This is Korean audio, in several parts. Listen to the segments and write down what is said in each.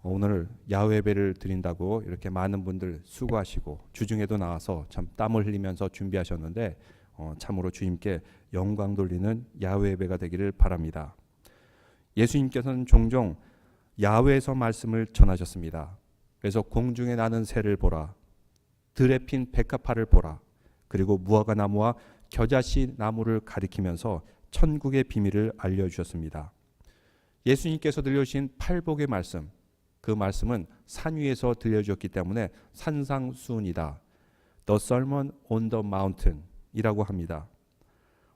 오늘 야외 예배를 드린다고 이렇게 많은 분들 수고하시고 주중에도 나와서 참 땀을 흘리면서 준비하셨는데 참으로 주님께 영광 돌리는 야외 예배가 되기를 바랍니다. 예수님께서는 종종 야외에서 말씀을 전하셨습니다. 그래서 공중에 나는 새를 보라, 들에 핀 백합화를 보라, 그리고 무화과 나무와 겨자씨 나무를 가리키면서 천국의 비밀을 알려주셨습니다. 예수님께서 들려주신 팔복의 말씀, 그 말씀은 산 위에서 들려주었기 때문에 산상수훈이다. The Sermon on the Mountain 이라고 합니다.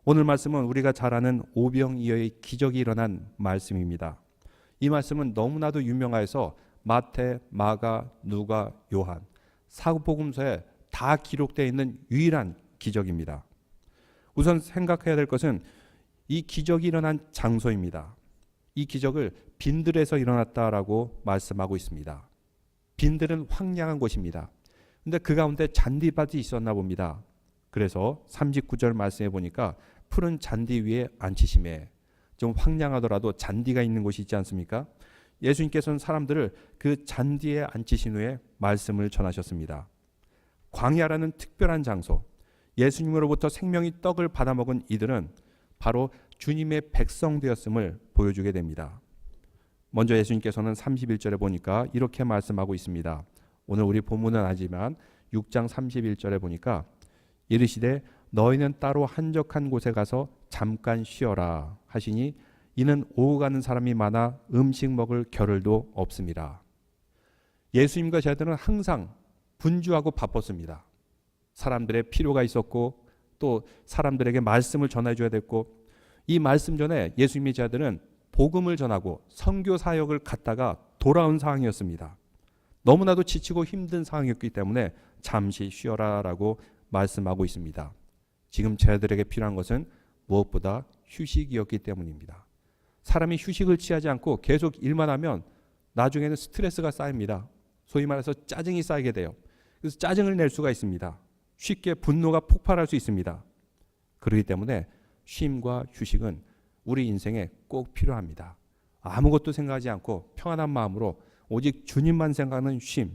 오늘 말씀은 우리가 잘 아는 오병이어의 기적이 일어난 말씀입니다. 이 말씀은 너무나도 유명해서 마태, 마가, 누가, 요한 사복음서에 다 기록되어 있는 유일한 기적입니다. 우선 생각해야 될 것은 이 기적이 일어난 장소입니다. 이 기적을 빈들에서 일어났다라고 말씀하고 있습니다. 빈들은 황량한 곳입니다. 근데 그 가운데 잔디밭이 있었나 봅니다. 그래서 39절 말씀해 보니까 푸른 잔디 위에 앉히심에, 좀 황량하더라도 잔디가 있는 곳이 있지 않습니까? 예수님께서는 사람들을 그 잔디에 앉히신 후에 말씀을 전하셨습니다. 광야라는 특별한 장소, 예수님으로부터 생명의 떡을 받아먹은 이들은 바로 주님의 백성 되었음을 보여주게 됩니다. 먼저 예수님께서는 31절에 보니까 이렇게 말씀하고 있습니다. 오늘 우리 본문은 아니지만 6장 31절에 보니까 이르시되 너희는 따로 한적한 곳에 가서 잠깐 쉬어라 하시니 이는 오후 가는 사람이 많아 음식 먹을 겨를도 없습니다. 예수님과 제자들은 항상 분주하고 바빴습니다. 사람들의 필요가 있었고 또 사람들에게 말씀을 전해줘야 됐고, 이 말씀 전에 예수님의 제자들은 복음을 전하고 선교 사역을 갔다가 돌아온 상황이었습니다. 너무나도 지치고 힘든 상황이었기 때문에 잠시 쉬어라라고 말씀하고 있습니다. 지금 제자들에게 필요한 것은 무엇보다 휴식이었기 때문입니다. 사람이 휴식을 취하지 않고 계속 일만 하면 나중에는 스트레스가 쌓입니다. 소위 말해서 짜증이 쌓이게 돼요. 그래서 짜증을 낼 수가 있습니다. 쉽게 분노가 폭발할 수 있습니다. 그렇기 때문에 쉼과 휴식은 우리 인생에 꼭 필요합니다. 아무것도 생각하지 않고 평안한 마음으로 오직 주님만 생각하는 쉼.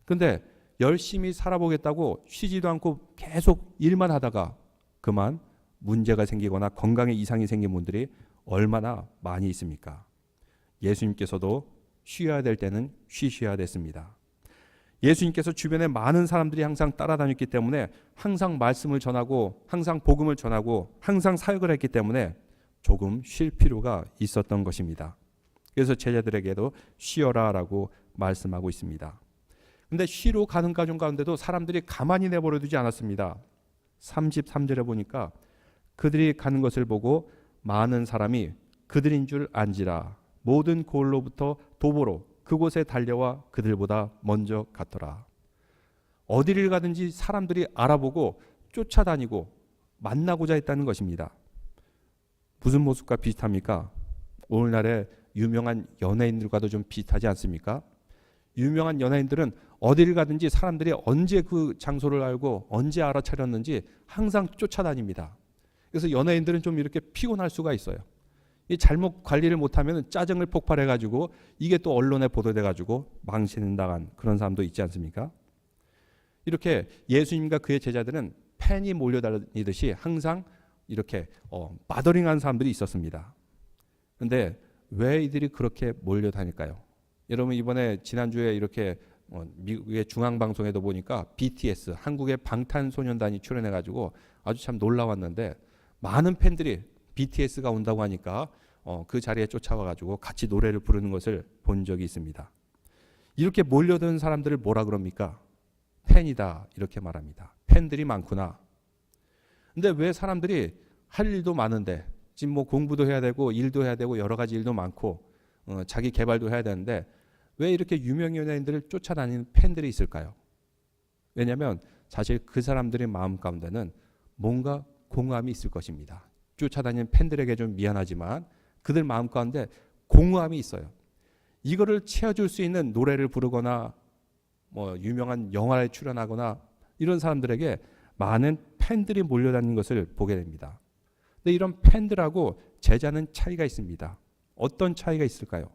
근데 열심히 살아보겠다고 쉬지도 않고 계속 일만 하다가 그만 문제가 생기거나 건강에 이상이 생긴 분들이 얼마나 많이 있습니까? 예수님께서도 쉬어야 될 때는 쉬셔야 됐습니다. 예수님께서 주변에 많은 사람들이 항상 따라다녔기 때문에 항상 말씀을 전하고 항상 복음을 전하고 항상 사역을 했기 때문에 조금 쉴 필요가 있었던 것입니다. 그래서 제자들에게도 쉬어라라고 말씀하고 있습니다. 그런데 쉬러 가는 가정 가운데도 사람들이 가만히 내버려 두지 않았습니다. 33절에 보니까 그들이 가는 것을 보고 많은 사람이 그들인 줄 안지라 모든 고을로부터 도보로 그곳에 달려와 그들보다 먼저 갔더라. 어디를 가든지 사람들이 알아보고 쫓아다니고 만나고자 했다는 것입니다. 무슨 모습과 비슷합니까? 오늘날의 유명한 연예인들과도 좀 비슷하지 않습니까? 유명한 연예인들은 어디를 가든지 사람들이 언제 그 장소를 알고 언제 알아차렸는지 항상 쫓아다닙니다. 그래서 연예인들은 좀 이렇게 피곤할 수가 있어요. 이 잘못 관리를 못하면 짜증을 폭발해가지고 이게 또 언론에 보도돼가지고 망신당한 그런 사람도 있지 않습니까? 이렇게 예수님과 그의 제자들은 팬이 몰려다니듯이 항상 이렇게 마더링한 사람들이 있었습니다. 그런데 왜 이들이 그렇게 몰려다닐까요? 여러분 이번에 지난주에 이렇게 미국의 중앙방송에도 보니까 BTS 한국의 방탄소년단이 출연해가지고 아주 참 놀라웠는데 많은 팬들이 BTS가 온다고 하니까 그 자리에 쫓아와가지고 같이 노래를 부르는 것을 본 적이 있습니다. 이렇게 몰려드는 사람들을 뭐라 그럽니까? 팬이다 이렇게 말합니다. 팬들이 많구나. 근데 왜 사람들이 할 일도 많은데 지금 뭐 공부도 해야 되고 일도 해야 되고 여러 가지 일도 많고 자기 개발도 해야 되는데 왜 이렇게 유명 연예인들을 쫓아다니는 팬들이 있을까요? 왜냐하면 사실 그 사람들의 마음 가운데는 뭔가 공허함이 있을 것입니다. 쫓아다니는 팬들에게 좀 미안하지만 그들 마음 가운데 공허함이 있어요. 이거를 채워줄 수 있는 노래를 부르거나 뭐 유명한 영화에 출연하거나 이런 사람들에게 많은 팬들이 몰려다니는 것을 보게 됩니다. 근데 이런 팬들하고 제자는 차이가 있습니다. 어떤 차이가 있을까요?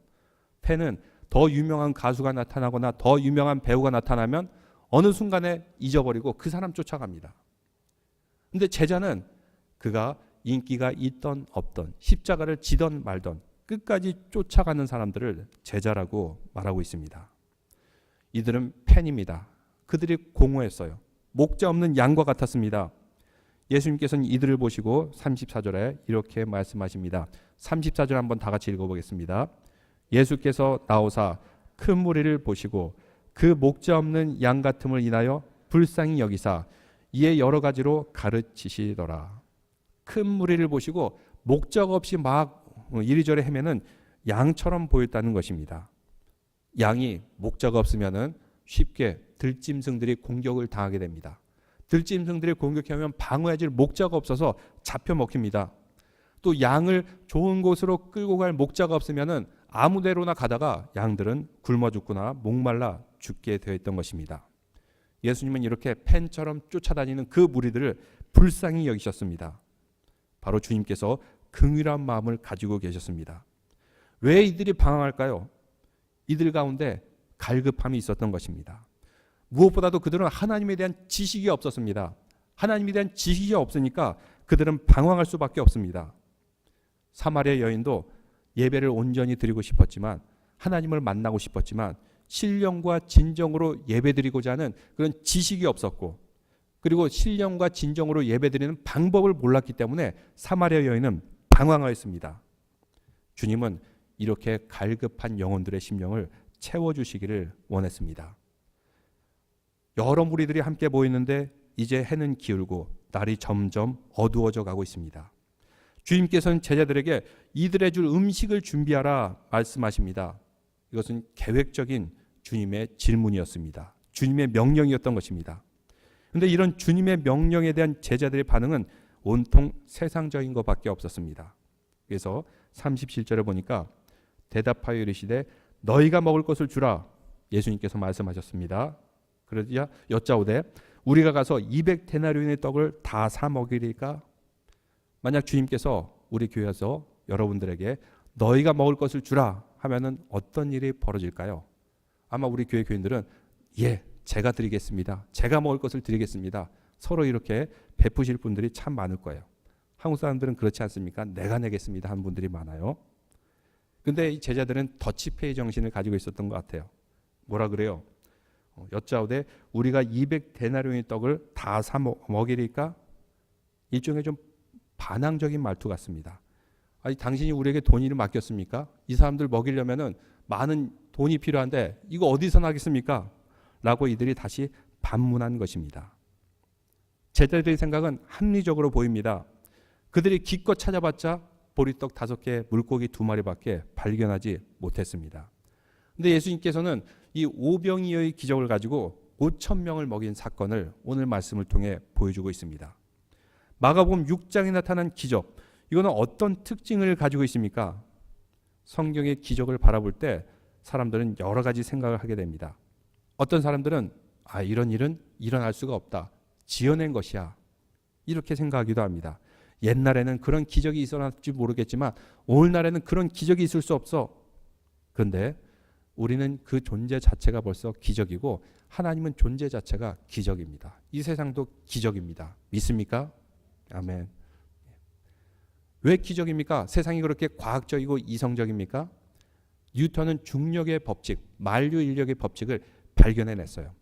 팬은 더 더 유명한 가수가 나타나거나 더 유명한 배우가 나타나면 어느 순간에 잊어버리고 그 사람 쫓아갑니다. 근데 제자는 그가 인기가 있던 없던 십자가를 지던 말던 끝까지 쫓아가는 사람들을 제자라고 말하고 있습니다. 이들은 팬입니다. 그들이 공허했어요. 목자 없는 양과 같았습니다. 예수님께서는 이들을 보시고 34절에 이렇게 말씀하십니다. 34절 한번 다 같이 읽어보겠습니다. 예수께서 나오사 큰 무리를 보시고 그 목자 없는 양 같음을 인하여 불쌍히 여기사 이에 여러 가지로 가르치시더라. 큰 무리를 보시고 목적 없이 막 이리저리 헤매는 양처럼 보였다는 것입니다. 양이 목자가 없으면은 쉽게 들짐승들이 공격을 당하게 됩니다. 들짐승들이 공격하면 방어해줄 목자가 없어서 잡혀 먹힙니다. 또 양을 좋은 곳으로 끌고 갈 목자가 없으면은 아무데로나 가다가 양들은 굶어 죽거나 목말라 죽게 되어 있던 것입니다. 예수님은 이렇게 팬처럼 쫓아다니는 그 무리들을 불쌍히 여기셨습니다. 바로 주님께서 긍휼한 마음을 가지고 계셨습니다. 왜 이들이 방황할까요? 이들 가운데 갈급함이 있었던 것입니다. 무엇보다도 그들은 하나님에 대한 지식이 없었습니다. 하나님에 대한 지식이 없으니까 그들은 방황할 수밖에 없습니다. 사마리아 여인도 예배를 온전히 드리고 싶었지만 하나님을 만나고 싶었지만 신령과 진정으로 예배드리고자 하는 그런 지식이 없었고 그리고 신령과 진정으로 예배드리는 방법을 몰랐기 때문에 사마리아 여인은 방황하였습니다. 주님은 이렇게 갈급한 영혼들의 심령을 채워주시기를 원했습니다. 여러 무리들이 함께 모이는데 이제 해는 기울고 날이 점점 어두워져 가고 있습니다. 주님께서는 제자들에게 이들의 줄 음식을 준비하라 말씀하십니다. 이것은 계획적인 주님의 질문이었습니다. 주님의 명령이었던 것입니다. 그런데 이런 주님의 명령에 대한 제자들의 반응은 온통 세상적인 것밖에 없었습니다. 그래서 37절에 보니까 대답하여 이르시되 너희가 먹을 것을 주라 예수님께서 말씀하셨습니다. 그러자 여짜오되 우리가 가서 200데나리온의 떡을 다 사 먹이리까? 만약 주님께서 우리 교회에서 여러분들에게 너희가 먹을 것을 주라 하면은 어떤 일이 벌어질까요? 아마 우리 교회 교인들은 예, 제가 드리겠습니다. 제가 먹을 것을 드리겠습니다. 서로 이렇게 베푸실 분들이 참 많을 거예요. 한국 사람들은 그렇지 않습니까? 내가 내겠습니다 하는 분들이 많아요. 근데 이 제자들은 더치페이 정신을 가지고 있었던 것 같아요. 뭐라 그래요? 여짜오되 우리가 200데나리온의 떡을 다 사 먹이리까? 일종의 좀 반항적인 말투 같습니다. 아니 당신이 우리에게 돈을 맡겼습니까? 이 사람들 먹이려면은 많은 돈이 필요한데 이거 어디서 나겠습니까? 라고 이들이 다시 반문한 것입니다. 제자들의 생각은 합리적으로 보입니다. 그들이 기껏 찾아봤자 보리떡 5개, 물고기 2마리밖에 발견하지 못했습니다. 근데 예수님께서는 이 오병이어의 기적을 가지고 5,000명을 먹인 사건을 오늘 말씀을 통해 보여주고 있습니다. 마가복음 6장에 나타난 기적, 이거는 어떤 특징을 가지고 있습니까? 성경의 기적을 바라볼 때 사람들은 여러 가지 생각을 하게 됩니다. 어떤 사람들은 이런 일은 일어날 수가 없다. 지어낸 것이야. 이렇게 생각하기도 합니다. 옛날에는 그런 기적이 있었는지 모르겠지만 오늘날에는 그런 기적이 있을 수 없어. 그런데 우리는 그 존재 자체가 벌써 기적이고 하나님은 존재 자체가 기적입니다. 이 세상도 기적입니다. 믿습니까? 아멘. 왜 기적입니까? 세상이 그렇게 과학적이고 이성적입니까? 뉴턴은 중력의 법칙, 만류 인력의 법칙을 발견해냈어요.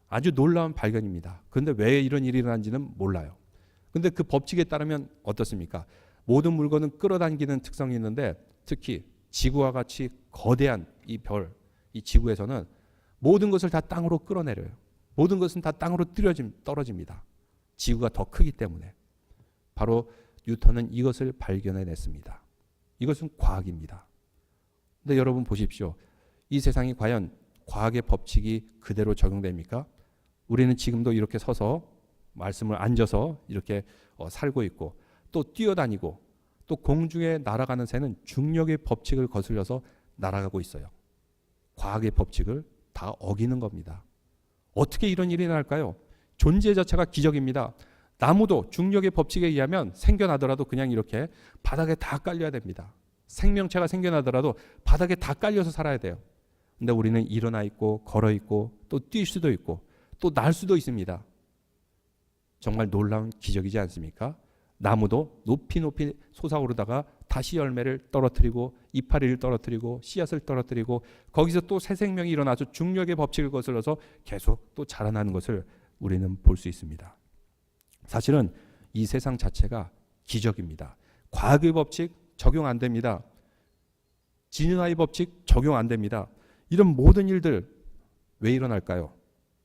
아주 놀라운 발견입니다. 그런데 왜 이런 일이 일어난지는 몰라요. 그런데 그 법칙에 따르면 어떻습니까? 모든 물건은 끌어당기는 특성이 있는데 특히 지구와 같이 거대한 이 별, 이 지구에서는 모든 것을 다 땅으로 끌어내려요. 모든 것은 다 땅으로 떨어집니다. 지구가 더 크기 때문에. 바로 뉴턴은 이것을 발견해냈습니다. 이것은 과학입니다. 근데 여러분 보십시오. 이 세상이 과연 과학의 법칙이 그대로 적용됩니까? 우리는 지금도 이렇게 서서 말씀을 앉아서 이렇게 살고 있고 또 뛰어다니고 또 공중에 날아가는 새는 중력의 법칙을 거슬려서 날아가고 있어요. 과학의 법칙을 다 어기는 겁니다. 어떻게 이런 일이 날까요? 존재 자체가 기적입니다. 나무도 중력의 법칙에 의하면 생겨나더라도 그냥 이렇게 바닥에 다 깔려야 됩니다. 생명체가 생겨나더라도 바닥에 다 깔려서 살아야 돼요. 근데 우리는 일어나 있고 걸어 있고 또 뛸 수도 있고 또 날 수도 있습니다. 정말 놀라운 기적이지 않습니까? 나무도 높이 높이 솟아오르다가 다시 열매를 떨어뜨리고 이파리를 떨어뜨리고 씨앗을 떨어뜨리고 거기서 또 새 생명이 일어나서 중력의 법칙을 거슬러서 계속 또 자라나는 것을 우리는 볼 수 있습니다. 사실은 이 세상 자체가 기적입니다. 과학의 법칙 적용 안 됩니다. 진화의 법칙 적용 안 됩니다. 이런 모든 일들 왜 일어날까요?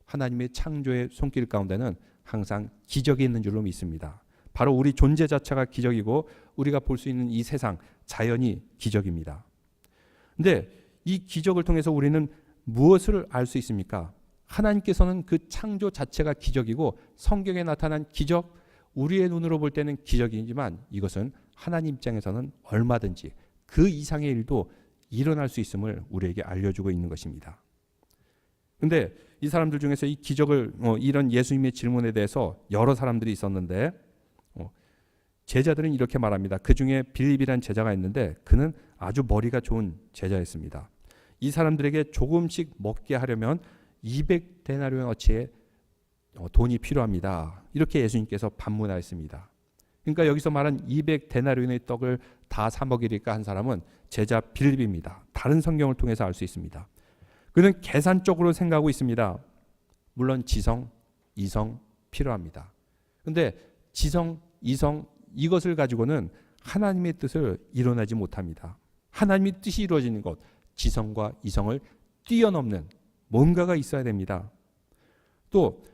하나님의 창조의 손길 가운데는 항상 기적이 있는 줄로 믿습니다. 바로 우리 존재 자체가 기적이고 우리가 볼 수 있는 이 세상, 자연이 기적입니다. 근데 이 기적을 통해서 우리는 무엇을 알 수 있습니까? 하나님께서는 그 창조 자체가 기적이고 성경에 나타난 기적, 우리의 눈으로 볼 때는 기적이지만 이것은 하나님 입장에서는 얼마든지 그 이상의 일도 일어날 수 있음을 우리에게 알려주고 있는 것입니다. 근데 이 사람들 중에서 이 기적을 이런 예수님의 질문에 대해서 여러 사람들이 있었는데 제자들은 이렇게 말합니다. 그 중에 빌립이라는 제자가 있는데 그는 아주 머리가 좋은 제자였습니다. 이 사람들에게 조금씩 먹게 하려면 200데나리온어치의 돈이 필요합니다. 이렇게 예수님께서 반문하였습니다. 그러니까 여기서 말한 200데나리온의 떡을 다 사 먹이리까 한 사람은 제자 빌립입니다. 다른 성경을 통해서 알 수 있습니다. 그는 계산적으로 생각하고 있습니다. 물론 지성, 이성 필요합니다. 그런데 지성, 이성 이것을 가지고는 하나님의 뜻을 이뤄내지 못합니다. 하나님의 뜻이 이루어지는 것, 지성과 이성을 뛰어넘는 뭔가가 있어야 됩니다. 또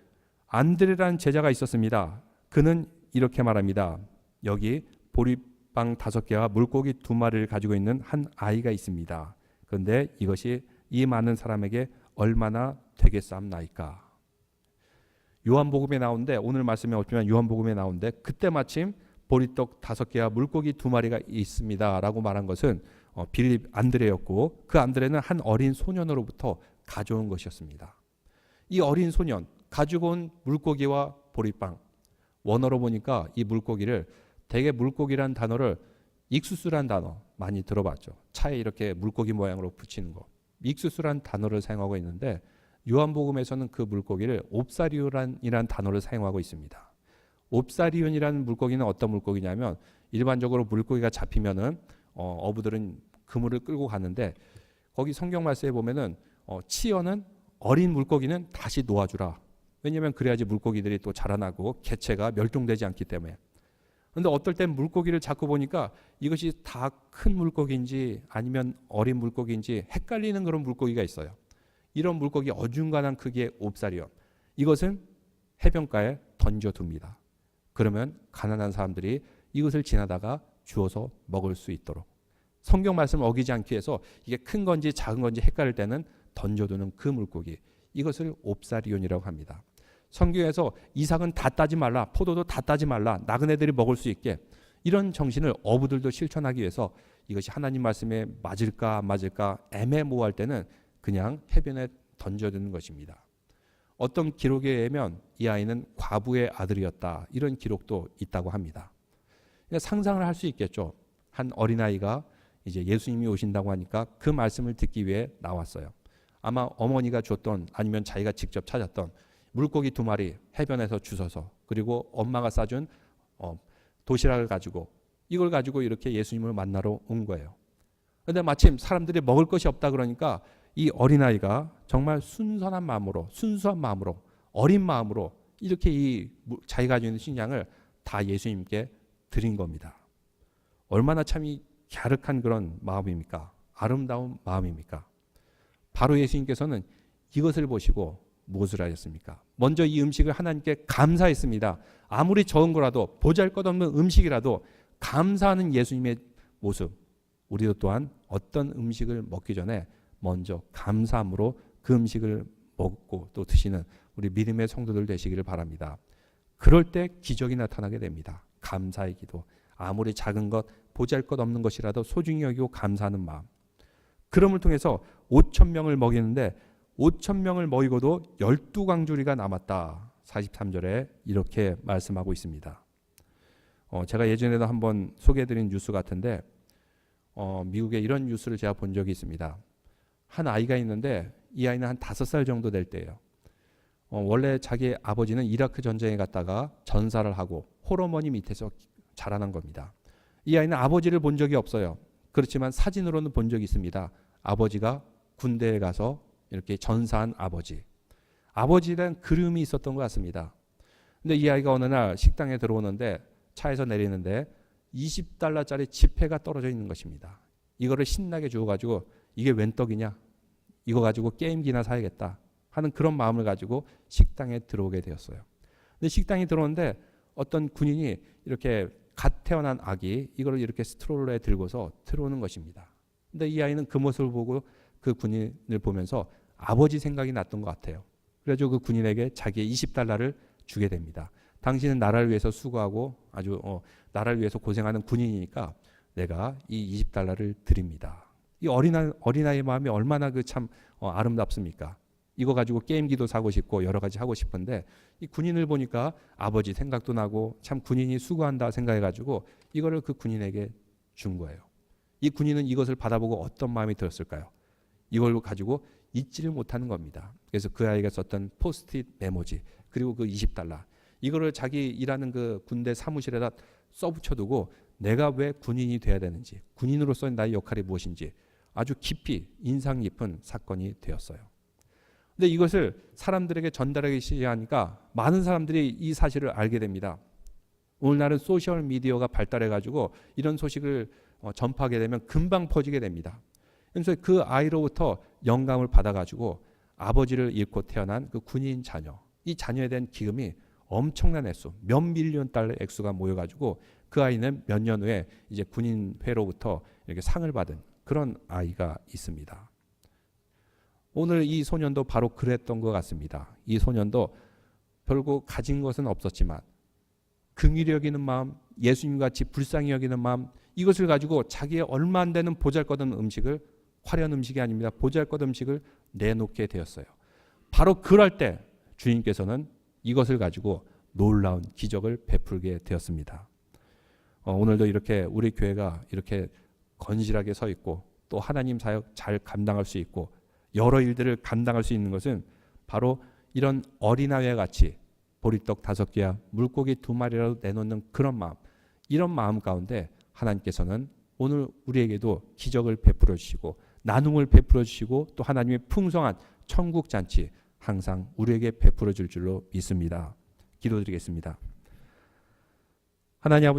안드레라는 제자가 있었습니다. 그는 이렇게 말합니다. 여기 보리빵 5개와 물고기 2마리를 가지고 있는 한 아이가 있습니다. 그런데 이것이 이 많은 사람에게 얼마나 되겠사옵나이까. 요한복음에 나오는데 오늘 말씀에 없지만 요한복음에 나오는데 그때 마침 보리떡 5개와 물고기 2마리가 있습니다 라고 말한 것은 빌립 안드레였고 그 안드레는 한 어린 소년으로부터 가져온 것이었습니다. 이 어린 소년 가지고 온 물고기와 보리빵, 원어로 보니까 이 물고기를 대개 물고기란 단어를 익수수란 단어 많이 들어봤죠. 차에 이렇게 물고기 모양으로 붙이는 거. 익수수란 단어를 사용하고 있는데 요한복음에서는 그 물고기를 옵사리온이라는 단어를 사용하고 있습니다. 옵사리온이라는 물고기는 어떤 물고기냐면 일반적으로 물고기가 잡히면은 어부들은 그물을 끌고 가는데 거기 성경 말씀에 보면은 치어는 어린 물고기는 다시 놓아주라. 왜냐하면 그래야지 물고기들이 또 자라나고 개체가 멸종되지 않기 때문에. 그런데 어떨 땐 물고기를 잡고 보니까 이것이 다 큰 물고기인지 아니면 어린 물고기인지 헷갈리는 그런 물고기가 있어요. 이런 물고기 어중간한 크기의 옵사리온. 이것은 해변가에 던져둡니다. 그러면 가난한 사람들이 이것을 지나다가 주워서 먹을 수 있도록. 성경 말씀을 어기지 않기 위해서 이게 큰 건지 작은 건지 헷갈릴 때는 던져두는 그 물고기. 이것을 옵사리온이라고 합니다. 성경에서 이삭은 다 따지 말라, 포도도 다 따지 말라, 나그네들이 먹을 수 있게 이런 정신을 어부들도 실천하기 위해서 이것이 하나님 말씀에 맞을까 안 맞을까 애매모호할 때는 그냥 해변에 던져두는 것입니다. 어떤 기록에 의하면 이 아이는 과부의 아들이었다 이런 기록도 있다고 합니다. 그러니까 상상을 할 수 있겠죠. 한 어린아이가 이제 예수님이 오신다고 하니까 그 말씀을 듣기 위해 나왔어요. 아마 어머니가 줬던 아니면 자기가 직접 찾았던 물고기 2마리 해변에서 주워서 그리고 엄마가 싸준 도시락을 가지고 이걸 가지고 이렇게 예수님을 만나러 온 거예요. 그런데 마침 사람들이 먹을 것이 없다 그러니까 이 어린아이가 정말 순수한 마음으로 어린 마음으로 이렇게 자기가 가지고 있는 신앙을 다 예수님께 드린 겁니다. 얼마나 참 이 갸륵한 그런 마음입니까? 아름다운 마음입니까? 바로 예수님께서는 이것을 보시고 무엇을 하셨습니까? 먼저 이 음식을 하나님께 감사했습니다. 아무리 적은 거라도 보잘것없는 음식이라도 감사하는 예수님의 모습. 우리도 또한 어떤 음식을 먹기 전에 먼저 감사함으로 그 음식을 먹고 또 드시는 우리 믿음의 성도들 되시기를 바랍니다. 그럴 때 기적이 나타나게 됩니다. 감사의 기도. 아무리 작은 것, 보잘것없는 것이라도 소중히 여기고 감사하는 마음. 그럼을 통해서 5,000명을 먹이는데 5,000명을 먹이고도 12광주리가 남았다. 43절에 이렇게 말씀하고 있습니다. 제가 예전에도 한번 소개해드린 뉴스 같은데 미국에 이런 뉴스를 제가 본 적이 있습니다. 한 아이가 있는데 이 아이는 한 5살 정도 될 때예요. 원래 자기 아버지는 이라크 전쟁에 갔다가 전사를 하고 홀어머니 밑에서 자라난 겁니다. 이 아이는 아버지를 본 적이 없어요. 그렇지만 사진으로는 본 적이 있습니다. 아버지가 군대에 가서 이렇게 전사한 아버지. 아버지에 대한 그리움이 있었던 것 같습니다. 근데 이 아이가 어느 날 식당에 들어오는데 차에서 내리는데 $20짜리 지폐가 떨어져 있는 것입니다. 이거를 신나게 주워가지고 이게 웬 떡이냐? 이거 가지고 게임기나 사야겠다 하는 그런 마음을 가지고 식당에 들어오게 되었어요. 근데 식당에 들어오는데 어떤 군인이 이렇게 갓 태어난 아기 이걸 이렇게 스트롤러에 들고서 들어오는 것입니다. 근데 이 아이는 그 모습을 보고 그 군인을 보면서 아버지 생각이 났던 것 같아요. 그래서 그 군인에게 자기의 $20를 주게 됩니다. 당신은 나라를 위해서 수고하고 아주 나라를 위해서 고생하는 군인이니까 내가 이 $20를 드립니다. 이 어린아이의 마음이 얼마나 그 참 아름답습니까? 이거 가지고 게임기도 사고 싶고 여러 가지 하고 싶은데 이 군인을 보니까 아버지 생각도 나고 참 군인이 수고한다 생각해가지고 이거를 그 군인에게 준 거예요. 이 군인은 이것을 받아보고 어떤 마음이 들었을까요? 이걸 가지고 잊지를 못하는 겁니다. 그래서 그 아이가 썼던 포스트잇 메모지 그리고 그 $20 이거를 자기 일하는 그 군대 사무실에다 써붙여두고 내가 왜 군인이 돼야 되는지 군인으로서의 나의 역할이 무엇인지 아주 깊이 인상 깊은 사건이 되었어요. 근데 이것을 사람들에게 전달하기 시작하니까 많은 사람들이 이 사실을 알게 됩니다. 오늘날은 소셜 미디어가 발달해가지고 이런 소식을 전파하게 되면 금방 퍼지게 됩니다. 그래서 그 아이로부터 영감을 받아가지고 아버지를 잃고 태어난 그 군인 자녀, 이 자녀에 대한 기금이 엄청난 액수, 몇 밀리언 달러 액수가 모여가지고 그 아이는 몇 년 후에 이제 군인회로부터 이렇게 상을 받은 그런 아이가 있습니다. 오늘 이 소년도 바로 그랬던 것 같습니다. 이 소년도 별거 가진 것은 없었지만 긍휼히 여기는 마음, 예수님같이 불쌍히 여기는 마음 이것을 가지고 자기의 얼마 안 되는 보잘것없는 음식을 화려한 음식이 아닙니다. 보잘것없는 음식을 내놓게 되었어요. 바로 그럴 때 주님께서는 이것을 가지고 놀라운 기적을 베풀게 되었습니다. 오늘도 이렇게 우리 교회가 이렇게 건실하게 서 있고 또 하나님 사역 잘 감당할 수 있고 여러 일들을 감당할 수 있는 것은 바로 이런 어린아이와 같이 보리떡 5개와 물고기 2마리라도 내놓는 그런 마음, 이런 마음 가운데 하나님께서는 오늘 우리에게도 기적을 베풀어 주시고 나눔을 베풀어 주시고 또 하나님의 풍성한 천국 잔치 항상 우리에게 베풀어 줄 줄로 믿습니다. 기도드리겠습니다. 하나님 아버지